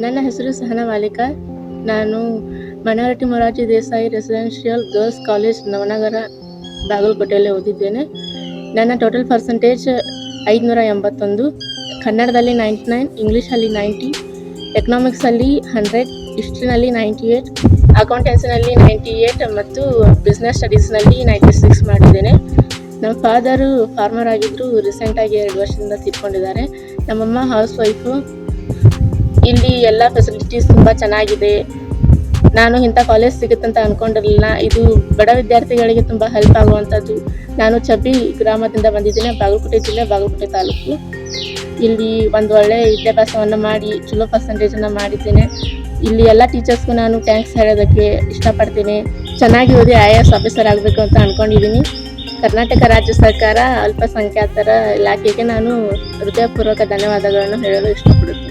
ನನ್ನ ಹೆಸರು ಸಹನಾ ವಾಲಿಕಾರ್. ನಾನು minority Morarji Desai residential girls college Navanagar ಬಾಗಲಕೋಟೆಯಲ್ಲಿ ಓದಿದ್ದೇನೆ. ನನ್ನ ಟೋಟಲ್ ಪರ್ಸೆಂಟೇಜ್ 581. ಕನ್ನಡದಲ್ಲಿ 99, ಇಂಗ್ಲೀಷಲ್ಲಿ 90, ಎಕನಾಮಿಕ್ಸಲ್ಲಿ 100, ಹಿಸ್ಟ್ರಿನಲ್ಲಿ 98, ಅಕೌಂಟೆನ್ಸಿನಲ್ಲಿ 98 ಮತ್ತು ಬಿಸ್ನೆಸ್ ಸ್ಟಡೀಸ್ನಲ್ಲಿ 96 ಮಾಡಿದ್ದೇನೆ. ನಮ್ಮ ಫಾದರು ಫಾರ್ಮರ್ ಆಗಿದ್ದರು, ರೀಸೆಂಟಾಗಿ 2 ವರ್ಷದಿಂದ ತೀರ್ಕೊಂಡಿದ್ದಾರೆ. ನಮ್ಮಮ್ಮ ಹೌಸ್ ವೈಫು. ಇಲ್ಲಿ ಎಲ್ಲ ಫೆಸಿಲಿಟೀಸ್ ತುಂಬ ಚೆನ್ನಾಗಿದೆ. ನಾನು ಇಂಥ ಕಾಲೇಜ್ ಸಿಗುತ್ತಂತ ಅಂದ್ಕೊಂಡಿರಲಿಲ್ಲ. ಇದು ಬಡ ವಿದ್ಯಾರ್ಥಿಗಳಿಗೆ ತುಂಬ ಹೆಲ್ಪ್ ಆಗುವಂಥದ್ದು. ನಾನು ಚಬ್ಬಿ ಗ್ರಾಮದಿಂದ ಬಂದಿದ್ದೇನೆ, ಬಾಗಲಕೋಟೆ ಜಿಲ್ಲೆ, ಬಾಗಲಕೋಟೆ ತಾಲೂಕು. ಇಲ್ಲಿ ಒಂದು ಒಳ್ಳೆಯ ವಿದ್ಯಾಭ್ಯಾಸವನ್ನು ಮಾಡಿ ಚಲೋ ಪರ್ಸೆಂಟೇಜನ್ನು ಮಾಡಿದ್ದೇನೆ. ಇಲ್ಲಿ ಎಲ್ಲ ಟೀಚರ್ಸ್ಗೂ ನಾನು ಥ್ಯಾಂಕ್ಸ್ ಹೇಳೋದಕ್ಕೆ ಇಷ್ಟಪಡ್ತೀನಿ. ಚೆನ್ನಾಗಿ ಓದಿ IAS ಆಫೀಸರ್ ಆಗಬೇಕು ಅಂತ ಅಂದ್ಕೊಂಡಿದ್ದೀನಿ. ಕರ್ನಾಟಕ ರಾಜ್ಯ ಸರ್ಕಾರ ಅಲ್ಪಸಂಖ್ಯಾತರ ಇಲಾಖೆಗೆ ನಾನು ಹೃದಯಪೂರ್ವಕ ಧನ್ಯವಾದಗಳನ್ನು ಹೇಳಲು ಇಷ್ಟಪಡುತ್ತೇನೆ.